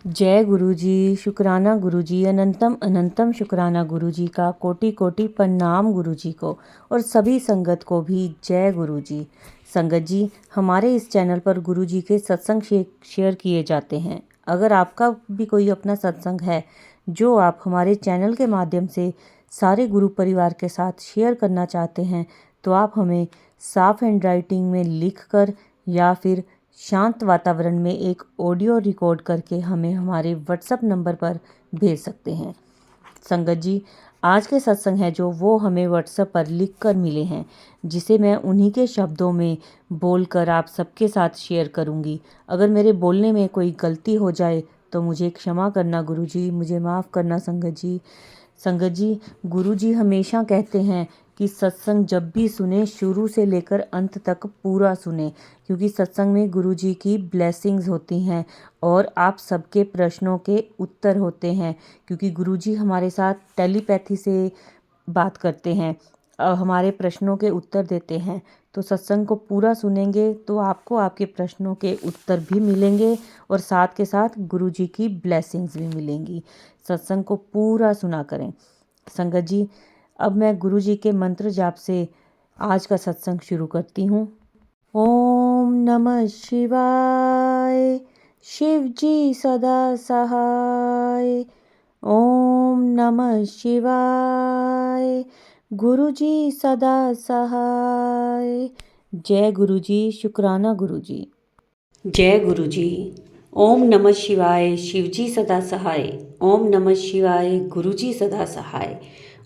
जय गुरु जी। शुक्राना गुरु जी। अनंतम अनंतम शुक्राना गुरु जी का। कोटि कोटि प्रणाम गुरु जी को और सभी संगत को भी जय गुरु जी। संगत जी, हमारे इस चैनल पर गुरु जी के सत्संग शेयर किए जाते हैं। अगर आपका भी कोई अपना सत्संग है जो आप हमारे चैनल के माध्यम से सारे गुरु परिवार के साथ शेयर करना चाहते हैं तो आप हमें साफ हैंड राइटिंग में लिख कर या फिर शांत वातावरण में एक ऑडियो रिकॉर्ड करके हमें हमारे व्हाट्सएप नंबर पर भेज सकते हैं। संगत जी, आज के सत्संग है जो वो हमें व्हाट्सएप पर लिख कर मिले हैं, जिसे मैं उन्हीं के शब्दों में बोलकर आप सबके साथ शेयर करूंगी। अगर मेरे बोलने में कोई गलती हो जाए तो मुझे क्षमा करना गुरु जी, मुझे माफ़ करना संगत जी। संगत जी, गुरु जी हमेशा कहते हैं कि सत्संग जब भी सुने शुरू से लेकर अंत तक पूरा सुने, क्योंकि सत्संग में गुरु जी की ब्लेसिंग्स होती हैं और आप सबके प्रश्नों के उत्तर होते हैं, क्योंकि गुरु जी हमारे साथ टेलीपैथी से बात करते हैं, हमारे प्रश्नों के उत्तर देते हैं। तो सत्संग को पूरा सुनेंगे तो आपको आपके प्रश्नों के उत्तर भी मिलेंगे और साथ के साथ गुरु जी की ब्लेसिंग्स भी मिलेंगी। सत्संग को पूरा सुना करें। संगत जी, अब मैं गुरु जी के मंत्र जाप से आज का सत्संग शुरू करती हूँ। ओम नमः शिवाय, शिव जी सदा सहाय। ओम नमः शिवाय, गुरु जी सदा सहाय। जय गुरु जी। शुक्राना गुरु जी। जय गुरु जी। ओम नमः शिवाय, शिव जी सदा सहाय। ओम नमः शिवाय, गुरु जी सदा सहाय।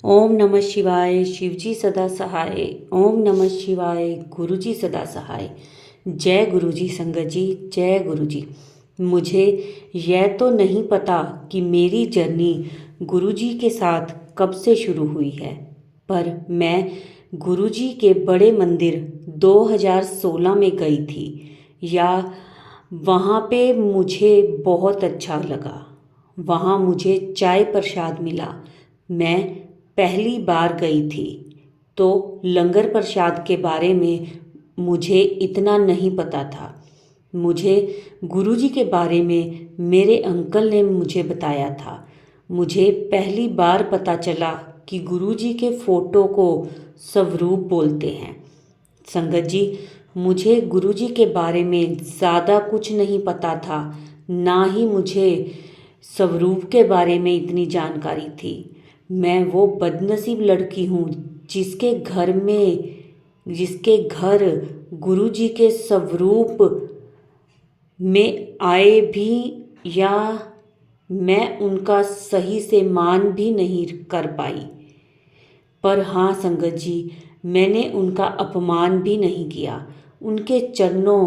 ओम नमः शिवाय, शिव जी सदा सहाय। ओम नमः शिवाय, गुरु जी सदा सहाय। जय गुरु जी। संगत जी, जय गुरु जी। मुझे यह तो नहीं पता कि मेरी जर्नी गुरु जी के साथ कब से शुरू हुई है, पर मैं गुरु जी के बड़े मंदिर 2016 में गई थी। या वहाँ पे मुझे बहुत अच्छा लगा। वहाँ मुझे चाय प्रसाद मिला। मैं पहली बार गई थी तो लंगर प्रसाद के बारे में मुझे इतना नहीं पता था। मुझे गुरुजी के बारे में मेरे अंकल ने मुझे बताया था। मुझे पहली बार पता चला कि गुरुजी के फ़ोटो को स्वरूप बोलते हैं। संगत जी, मुझे गुरुजी के बारे में ज़्यादा कुछ नहीं पता था, ना ही मुझे स्वरूप के बारे में इतनी जानकारी थी। मैं वो बदनसीब लड़की हूँ जिसके घर गुरुजी के स्वरूप में आए भी या मैं उनका सही से मान भी नहीं कर पाई। पर हाँ संगत जी, मैंने उनका अपमान भी नहीं किया। उनके चरणों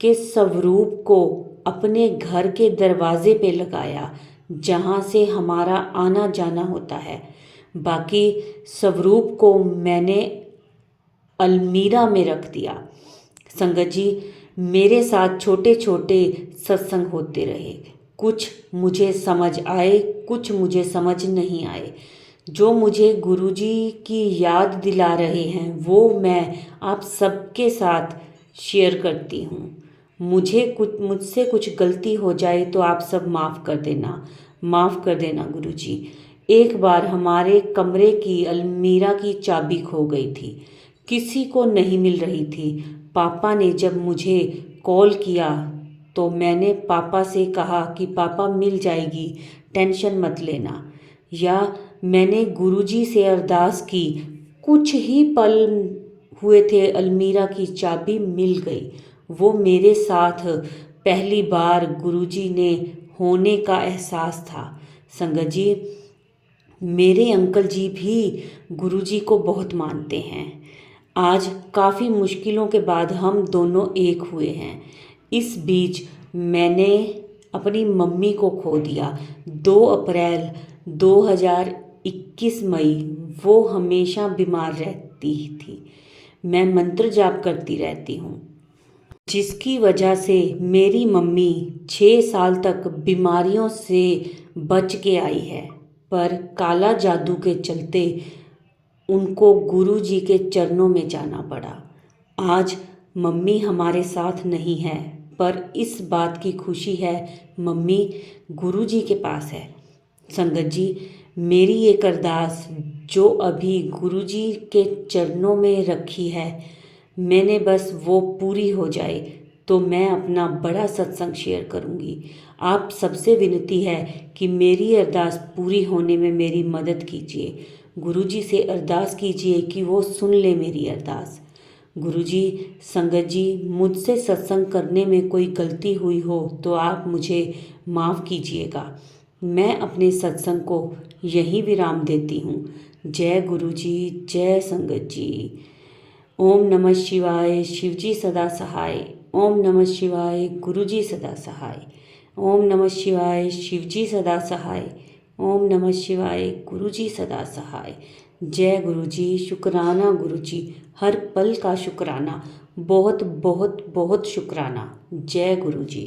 के स्वरूप को अपने घर के दरवाजे पे लगाया जहाँ से हमारा आना जाना होता है। बाकी स्वरूप को मैंने अलमीरा में रख दिया। संगत जी, मेरे साथ छोटे छोटे सत्संग होते रहे। कुछ मुझे समझ आए, कुछ मुझे समझ नहीं आए। जो मुझे गुरुजी की याद दिला रहे हैं वो मैं आप सबके साथ शेयर करती हूँ। मुझसे कुछ गलती हो जाए तो आप सब माफ़ कर देना गुरुजी। एक बार हमारे कमरे की अलमीरा की चाबी खो गई थी, किसी को नहीं मिल रही थी। पापा ने जब मुझे कॉल किया तो मैंने पापा से कहा कि पापा मिल जाएगी, टेंशन मत लेना। या मैंने गुरुजी से अरदास की, कुछ ही पल हुए थे अलमीरा की चाबी मिल गई। वो मेरे साथ पहली बार गुरुजी ने होने का एहसास था। संगत जी, मेरे अंकल जी भी गुरुजी को बहुत मानते हैं। आज काफ़ी मुश्किलों के बाद हम दोनों एक हुए हैं। इस बीच मैंने अपनी मम्मी को खो दिया 2 अप्रैल 2021 मई। वो हमेशा बीमार रहती थी। मैं मंत्र जाप करती रहती हूँ, जिसकी वजह से मेरी मम्मी 6 साल तक बीमारियों से बच के आई है। पर काला जादू के चलते उनको गुरुजी के चरणों में जाना पड़ा। आज मम्मी हमारे साथ नहीं है, पर इस बात की खुशी है मम्मी गुरुजी के पास है। संगत जी, मेरी एक अरदास जो अभी गुरुजी के चरणों में रखी है, मैंने बस वो पूरी हो जाए तो मैं अपना बड़ा सत्संग शेयर करूंगी। आप सबसे विनती है कि मेरी अरदास पूरी होने में मेरी मदद कीजिए। गुरुजी से अरदास कीजिए कि वो सुन ले मेरी अरदास। गुरुजी, संगत जी, मुझसे सत्संग करने में कोई गलती हुई हो तो आप मुझे माफ़ कीजिएगा। मैं अपने सत्संग को यहीं विराम देती हूँ। जय गुरुजी, जय संगत जी। ओम नमः शिवाय, शिवजी सदा सहाय। ओम नमः शिवाय, गुरुजी सदा सहाय। ओम नमः शिवाय, शिवजी सदा सहाय। ओम नमः शिवाय, गुरुजी सदा सहाय। जय गुरुजी, शुक्राना गुरुजी, हर पल का शुक्राना, बहुत बहुत बहुत शुक्राना। जय गुरुजी।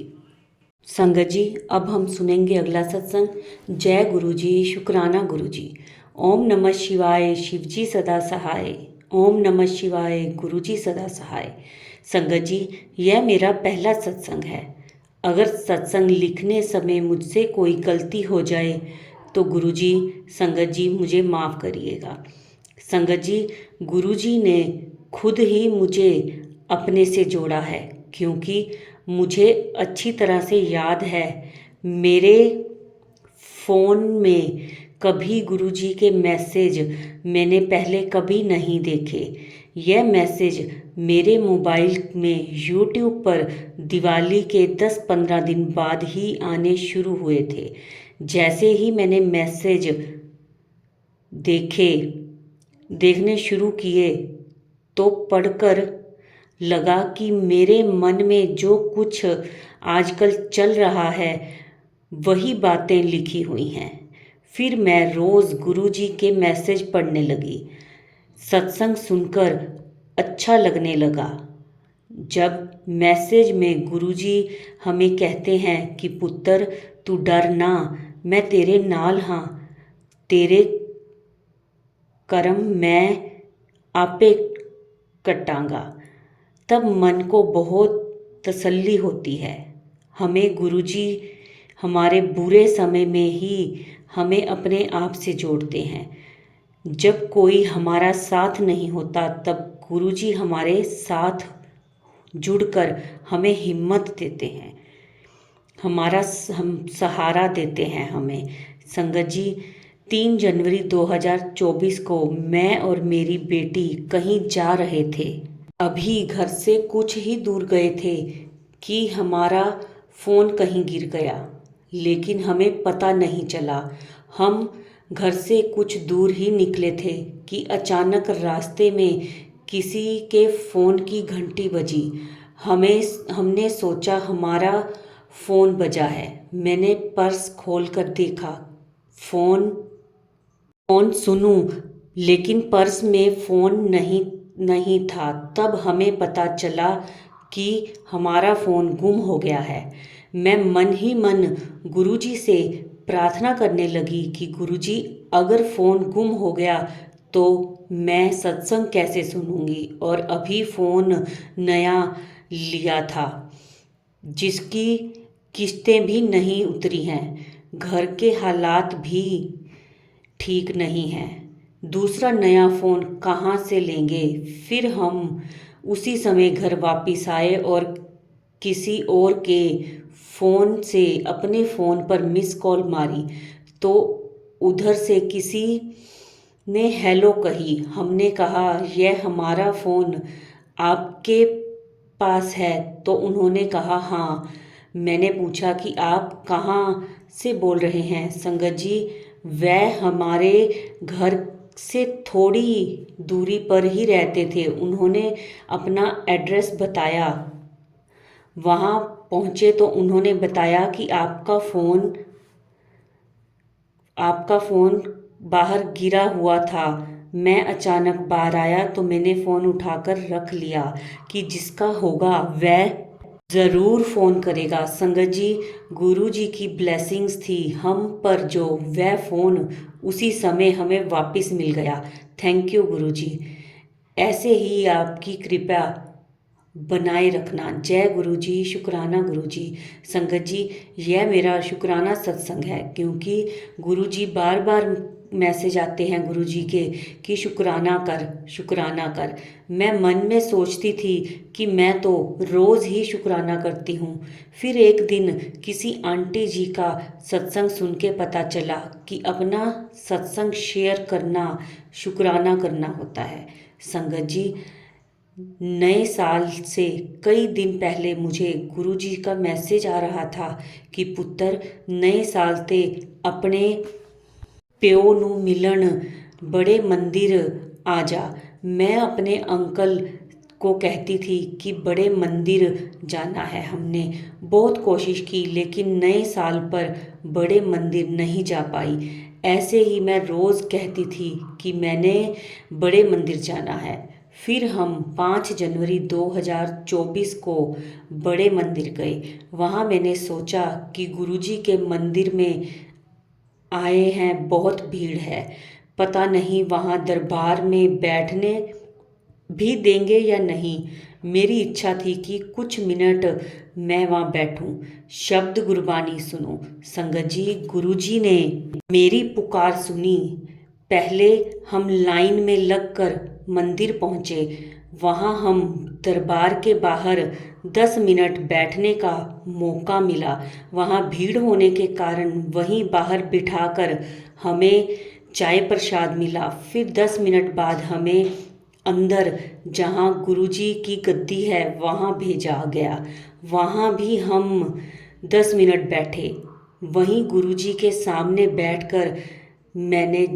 संगत जी, अब हम सुनेंगे अगला सत्संग। जय गुरुजी, शुक्राना गुरुजी। ओम नमः शिवाय, शिवजी सदा सहाय। ओम नमः शिवाय, गुरुजी सदा सहाय। संगत जी, यह मेरा पहला सत्संग है। अगर सत्संग लिखने समय मुझसे कोई गलती हो जाए तो गुरुजी, संगत जी मुझे माफ़ करिएगा। संगत जी, गुरुजी ने खुद ही मुझे अपने से जोड़ा है, क्योंकि मुझे अच्छी तरह से याद है मेरे फ़ोन में कभी गुरुजी के मैसेज मैंने पहले कभी नहीं देखे। यह मैसेज मेरे मोबाइल में यूट्यूब पर दिवाली के 10-15 दिन बाद ही आने शुरू हुए थे। जैसे ही मैंने मैसेज देखने शुरू किए तो पढ़कर लगा कि मेरे मन में जो कुछ आजकल चल रहा है वही बातें लिखी हुई हैं। फिर मैं रोज़ गुरुजी के मैसेज पढ़ने लगी। सत्संग सुनकर अच्छा लगने लगा। जब मैसेज में गुरुजी हमें कहते हैं कि पुत्र तू डर ना, मैं तेरे नाल हाँ, तेरे कर्म मैं आपे कटांगा, तब मन को बहुत तसल्ली होती है। हमें गुरुजी हमारे बुरे समय में ही हमें अपने आप से जोड़ते हैं। जब कोई हमारा साथ नहीं होता तब गुरुजी हमारे साथ जुड़कर हमें हिम्मत देते हैं, हम सहारा देते हैं हमें। संगत जी, 3 जनवरी 2024 को मैं और मेरी बेटी कहीं जा रहे थे। अभी घर से कुछ ही दूर गए थे कि हमारा फ़ोन कहीं गिर गया, लेकिन हमें पता नहीं चला। हम घर से कुछ दूर ही निकले थे कि अचानक रास्ते में किसी के फ़ोन की घंटी बजी। हमने सोचा हमारा फ़ोन बजा है। मैंने पर्स खोलकर देखा, फ़ोन सुनूं, लेकिन पर्स में फ़ोन नहीं था। तब हमें पता चला कि हमारा फ़ोन गुम हो गया है। मैं मन ही मन गुरुजी से प्रार्थना करने लगी कि गुरुजी, अगर फ़ोन गुम हो गया तो मैं सत्संग कैसे सुनूंगी। और अभी फ़ोन नया लिया था, जिसकी किस्तें भी नहीं उतरी हैं, घर के हालात भी ठीक नहीं हैं, दूसरा नया फ़ोन कहाँ से लेंगे। फिर हम उसी समय घर वापस आए और किसी और के फ़ोन से अपने फ़ोन पर मिस कॉल मारी तो उधर से किसी ने हेलो कही। हमने कहा यह हमारा फ़ोन आपके पास है, तो उन्होंने कहा हाँ। मैंने पूछा कि आप कहाँ से बोल रहे हैं। संगत जी, वह हमारे घर से थोड़ी दूरी पर ही रहते थे। उन्होंने अपना एड्रेस बताया। वहाँ पहुँचे तो उन्होंने बताया कि आपका फ़ोन बाहर गिरा हुआ था। मैं अचानक बाहर आया तो मैंने फ़ोन उठाकर रख लिया कि जिसका होगा वह ज़रूर फ़ोन करेगा। संगत जी, गुरु जी की ब्लेसिंग्स थी हम पर जो वह फ़ोन उसी समय हमें वापस मिल गया। थैंक यू गुरु जी। ऐसे ही आपकी कृपा बनाए रखना। जय गुरु जी, शुक्राना गुरु जी। संगत जी, यह मेरा शुक्राना सत्संग है, क्योंकि गुरु जी बार बार मैसेज आते हैं गुरु जी के कि शुक्राना कर, शुक्राना कर। मैं मन में सोचती थी कि मैं तो रोज़ ही शुक्राना करती हूँ। फिर एक दिन किसी आंटी जी का सत्संग सुन के पता चला कि अपना सत्संग शेयर करना शुक्राना करना होता है। संगत जी, नए साल से कई दिन पहले मुझे गुरुजी का मैसेज आ रहा था कि पुत्र, नए साल ते अपने प्यो नू मिलन बड़े मंदिर आ जा। मैं अपने अंकल को कहती थी कि बड़े मंदिर जाना है। हमने बहुत कोशिश की, लेकिन नए साल पर बड़े मंदिर नहीं जा पाई। ऐसे ही मैं रोज़ कहती थी कि मैंने बड़े मंदिर जाना है। फिर हम 5 जनवरी 2024 को बड़े मंदिर गए। वहाँ मैंने सोचा कि गुरुजी के मंदिर में आए हैं, बहुत भीड़ है, पता नहीं वहाँ दरबार में बैठने भी देंगे या नहीं। मेरी इच्छा थी कि कुछ मिनट मैं वहाँ बैठूं, शब्द गुरबानी सुनूं। संगत जी, गुरुजी ने मेरी पुकार सुनी। पहले हम लाइन में लगकर मंदिर पहुँचे। वहाँ हम दरबार के बाहर 10 मिनट बैठने का मौका मिला। वहाँ भीड़ होने के कारण वहीं बाहर बिठाकर हमें चाय प्रसाद मिला। फिर 10 मिनट बाद हमें अंदर, जहाँ गुरुजी की गद्दी है, वहाँ भेजा गया। वहाँ भी हम 10 मिनट बैठे। वहीं गुरुजी के सामने बैठकर मैंने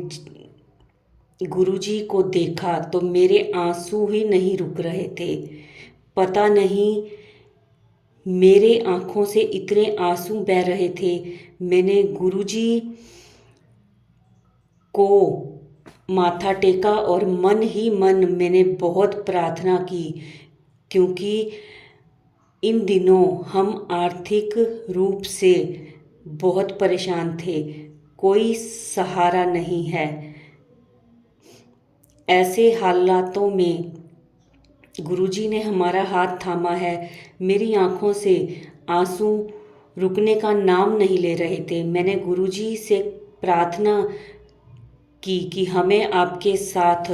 गुरुजी को देखा तो मेरे आंसू ही नहीं रुक रहे थे। पता नहीं मेरे आँखों से इतने आंसू बह रहे थे। मैंने गुरुजी को माथा टेका और मन ही मन मैंने बहुत प्रार्थना की, क्योंकि इन दिनों हम आर्थिक रूप से बहुत परेशान थे, कोई सहारा नहीं है। ऐसे हालातों में गुरुजी ने हमारा हाथ थामा है। मेरी आंखों से आंसू रुकने का नाम नहीं ले रहे थे। मैंने गुरुजी से प्रार्थना की कि हमें आपके साथ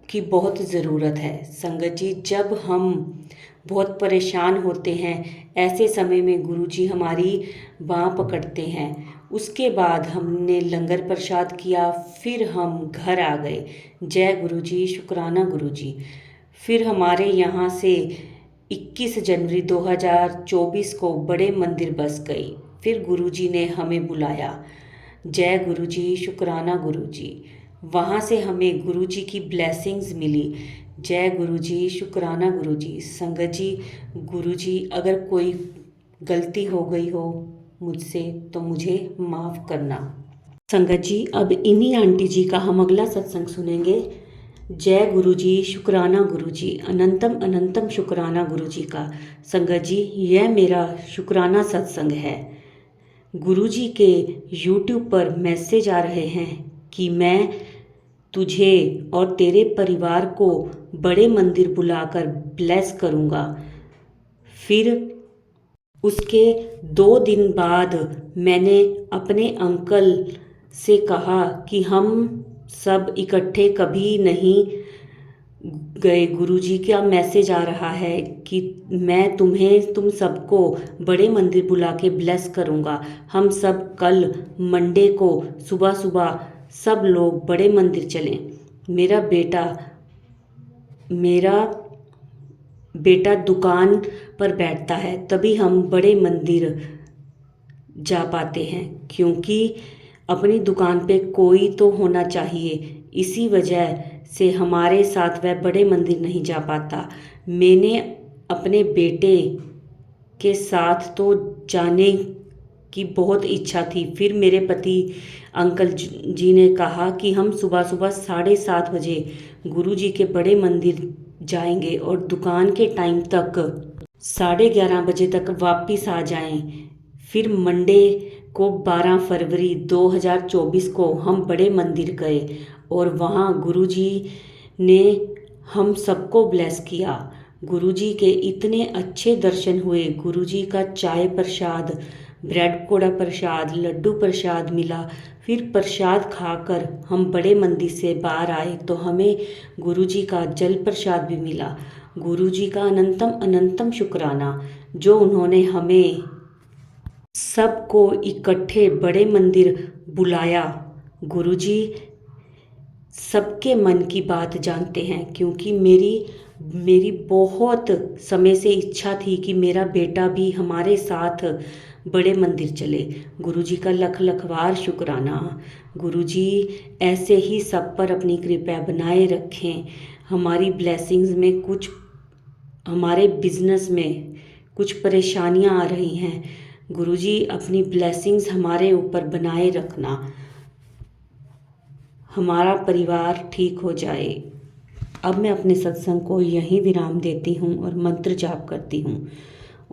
की बहुत ज़रूरत है। संगत जी, जब हम बहुत परेशान होते हैं, ऐसे समय में गुरुजी हमारी बाँह पकड़ते हैं। उसके बाद हमने लंगर प्रसाद किया, फिर हम घर आ गए। जय गुरुजी, शुक्राना गुरुजी। फिर हमारे यहाँ से 21 जनवरी 2024 को बड़े मंदिर बस गई। फिर गुरुजी ने हमें बुलाया। जय गुरुजी, शुक्राना गुरुजी। वहाँ से हमें गुरुजी की ब्लेसिंग्स मिली। जय गुरुजी, शुक्राना गुरुजी। संगत जी, गुरुजी, अगर कोई गलती हो गई हो मुझसे तो मुझे माफ़ करना। संगत जी, अब इन्हीं आंटी जी का हम अगला सत्संग सुनेंगे। जय गुरुजी, शुक्राना गुरुजी। अनंतम अनंतम शुक्राना गुरुजी का। संगत जी, यह मेरा शुक्राना सत्संग है। गुरुजी के YouTube पर मैसेज आ रहे हैं कि मैं तुझे और तेरे परिवार को बड़े मंदिर बुलाकर ब्लेस करूँगा। फिर उसके 2 दिन बाद मैंने अपने अंकल से कहा कि हम सब इकट्ठे कभी नहीं गए। गुरुजी का मैसेज आ रहा है कि मैं तुम सबको बड़े मंदिर बुला के ब्लेस करूँगा। हम सब कल मंडे को सुबह सुबह सब लोग बड़े मंदिर चलें। मेरा बेटा दुकान पर बैठता है, तभी हम बड़े मंदिर जा पाते हैं, क्योंकि अपनी दुकान पे कोई तो होना चाहिए। इसी वजह से हमारे साथ वह बड़े मंदिर नहीं जा पाता। मैंने अपने बेटे के साथ तो जाने की बहुत इच्छा थी। फिर मेरे पति अंकल जी ने कहा कि हम सुबह सुबह 7:30 बजे गुरुजी के बड़े मंदिर जाएंगे और दुकान के टाइम तक 11:30 बजे तक वापस आ जाएं। फिर मंडे को 12 फरवरी 2024 को हम बड़े मंदिर गए और वहाँ गुरुजी ने हम सबको ब्लेस किया। गुरुजी के इतने अच्छे दर्शन हुए। गुरुजी का चाय प्रसाद, ब्रेड पकौड़ा प्रसाद, लड्डू प्रसाद मिला। फिर प्रसाद खाकर हम बड़े मंदिर से बाहर आए तो हमें गुरुजी का जल प्रसाद भी मिला। गुरुजी का अनंतम अनंतम शुक्राना जो उन्होंने हमें सबको इकट्ठे बड़े मंदिर बुलाया। गुरुजी सबके मन की बात जानते हैं, क्योंकि मेरी बहुत समय से इच्छा थी कि मेरा बेटा भी हमारे साथ बड़े मंदिर चले। गुरुजी का लख लखवार शुक्राना। गुरुजी ऐसे ही सब पर अपनी कृपा बनाए रखें। हमारी ब्लेसिंग्स में कुछ, हमारे बिजनेस में कुछ परेशानियां आ रही हैं, गुरुजी अपनी ब्लेसिंग्स हमारे ऊपर बनाए रखना, हमारा परिवार ठीक हो जाए। अब मैं अपने सत्संग को यहीं विराम देती हूँ और मंत्र जाप करती हूँ।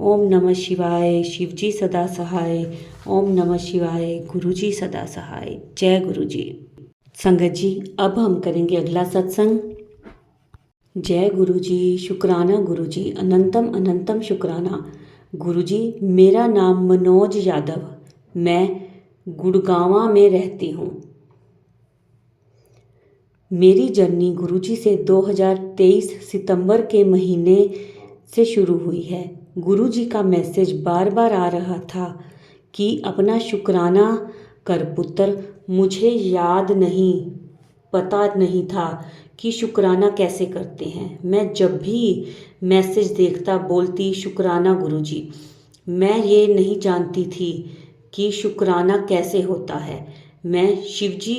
ओम नमः शिवाय, शिवजी सदा सहाय। ओम नमः शिवाय, गुरुजी सदा सहाय। जय गुरुजी। संगत जी, अब हम करेंगे अगला सत्संग। जय गुरुजी, शुक्राना गुरुजी, अनंतम अनंतम शुक्राना। गुरुजी, मेरा नाम मनोज यादव, मैं गुड़गांवा में रहती हूँ। मेरी जर्नी गुरुजी से 2023 सितंबर के महीने से शुरू हुई है। गुरुजी का मैसेज बार बार आ रहा था कि अपना शुक्राना कर पुत्र। मुझे याद नहीं, पता नहीं था कि शुक्राना कैसे करते हैं। मैं जब भी मैसेज देखता बोलती शुक्राना गुरुजी। मैं ये नहीं जानती थी कि शुक्राना कैसे होता है। मैं शिवजी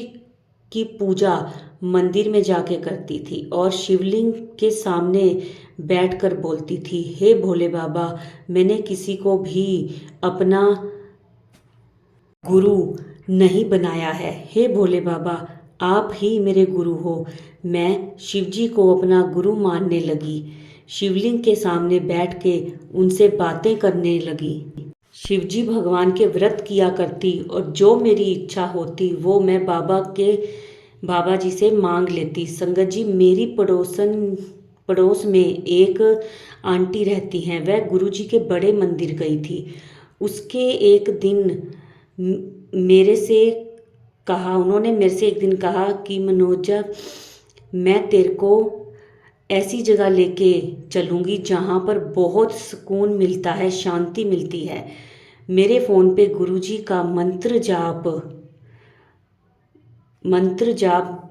की पूजा मंदिर में जाके करती थी और शिवलिंग के सामने बैठकर बोलती थी, हे भोले बाबा, मैंने किसी को भी अपना गुरु नहीं बनाया है। हे भोले बाबा, आप ही मेरे गुरु हो। मैं शिवजी को अपना गुरु मानने लगी। शिवलिंग के सामने बैठ के उनसे बातें करने लगी। शिवजी भगवान के व्रत किया करती और जो मेरी इच्छा होती वो मैं बाबा जी से मांग लेती। संगत जी, मेरी पड़ोस में एक आंटी रहती हैं। वह गुरुजी के बड़े मंदिर गई थी। उसके एक दिन उन्होंने मेरे से एक दिन कहा कि मनोजा, मैं तेरे को ऐसी जगह लेके चलूँगी जहाँ पर बहुत सुकून मिलता है, शांति मिलती है। मेरे फ़ोन पे गुरुजी का मंत्र जाप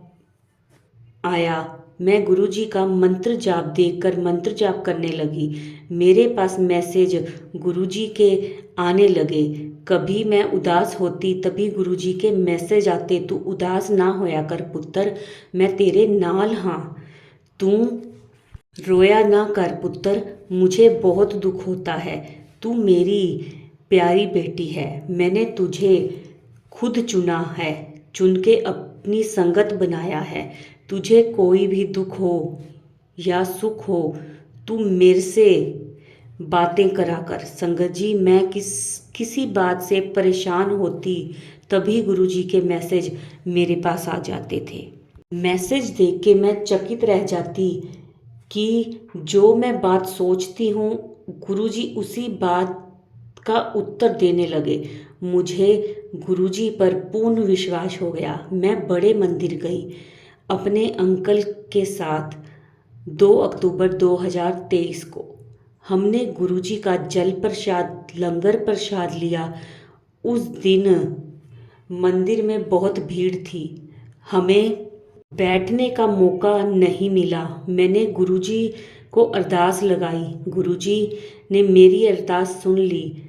आया। मैं गुरुजी का मंत्र जाप देखकर मंत्र जाप करने लगी। मेरे पास मैसेज गुरुजी के आने लगे। कभी मैं उदास होती तभी गुरुजी के मैसेज आते, तू उदास ना होया कर पुत्र, मैं तेरे नाल हाँ, तू रोया ना कर पुत्र, मुझे बहुत दुख होता है। तू मेरी प्यारी बेटी है। मैंने तुझे खुद चुना है, चुन के अपनी संगत बनाया है। तुझे कोई भी दुख हो या सुख हो, तू मेरे से बातें करा कर। संगत जी, मैं किसी बात से परेशान होती तभी गुरुजी के मैसेज मेरे पास आ जाते थे। मैसेज देख के मैं चकित रह जाती कि जो मैं बात सोचती हूँ गुरुजी उसी बात का उत्तर देने लगे। मुझे गुरुजी पर पूर्ण विश्वास हो गया। मैं बड़े मंदिर गई अपने अंकल के साथ 2 अक्टूबर 2023 को। हमने गुरुजी का जल प्रसाद, लंगर प्रसाद लिया। उस दिन मंदिर में बहुत भीड़ थी, हमें बैठने का मौका नहीं मिला। मैंने गुरुजी को अरदास लगाई। गुरुजी ने मेरी अरदास सुन ली।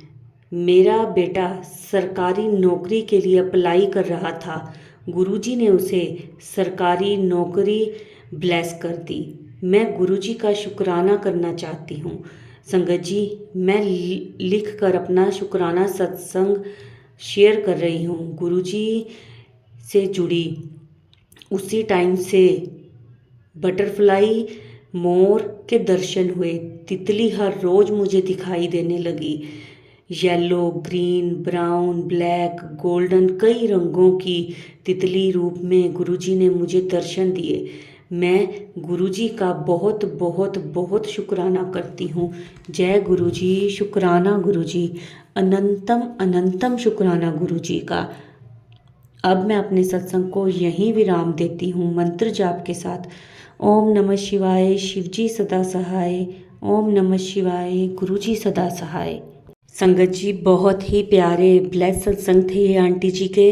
मेरा बेटा सरकारी नौकरी के लिए अप्लाई कर रहा था। गुरुजी ने उसे सरकारी नौकरी ब्लेस कर दी। मैं गुरुजी का शुक्राना करना चाहती हूँ। संगत जी, मैं लिख कर अपना शुक्राना सत्संग शेयर कर रही हूँ। गुरुजी से जुड़ी उसी टाइम से बटरफ्लाई, मोर के दर्शन हुए। तितली हर रोज़ मुझे दिखाई देने लगी। Yellow, green, brown, black, golden, कई रंगों की तितली रूप में गुरुजी ने मुझे दर्शन दिए। मैं गुरुजी का बहुत बहुत बहुत शुक्राना करती हूँ। जय गुरुजी, शुक्राना गुरुजी, अनंतम अनंतम शुक्राना गुरुजी का। अब मैं अपने सत्संग को यहीं विराम देती हूँ मंत्र जाप के साथ। ओम नमः शिवाय, शिवजी सदा सहाय। ओम नमः शिवाय, गुरुजी सदा सहाय। संगत जी, बहुत ही प्यारे ब्लेस सत्संग थे ये आंटी जी के।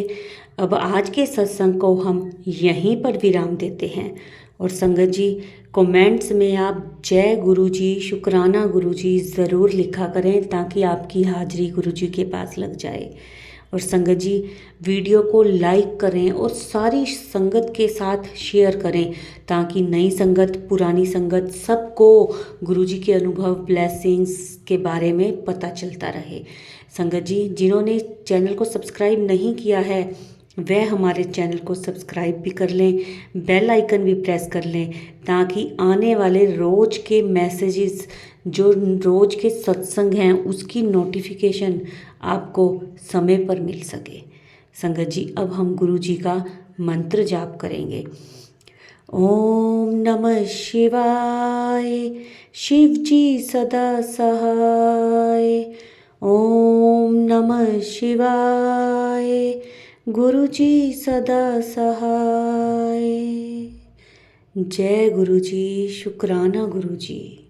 अब आज के सत्संग को हम यहीं पर विराम देते हैं। और संगत जी, कमेंट्स में आप जय गुरुजी, शुक्राना गुरुजी ज़रूर लिखा करें ताकि आपकी हाजिरी गुरुजी के पास लग जाए। और संगत जी, वीडियो को लाइक करें और सारी संगत के साथ शेयर करें ताकि नई संगत, पुरानी संगत सबको गुरुजी के अनुभव, ब्लेसिंग्स के बारे में पता चलता रहे। संगत जी, जिन्होंने चैनल को सब्सक्राइब नहीं किया है वह हमारे चैनल को सब्सक्राइब भी कर लें, बेल आइकन भी प्रेस कर लें ताकि आने वाले रोज़ के मैसेजेस, जो रोज़ के सत्संग हैं, उसकी नोटिफिकेशन आपको समय पर मिल सके। संगत जी, अब हम गुरु जी का मंत्र जाप करेंगे। ओम नमः शिवाय, शिव जी सदा सहाय। ओम नमः शिवाय, गुरु जी सदा सहाय। जय गुरु जी, शुक्राना गुरु जी।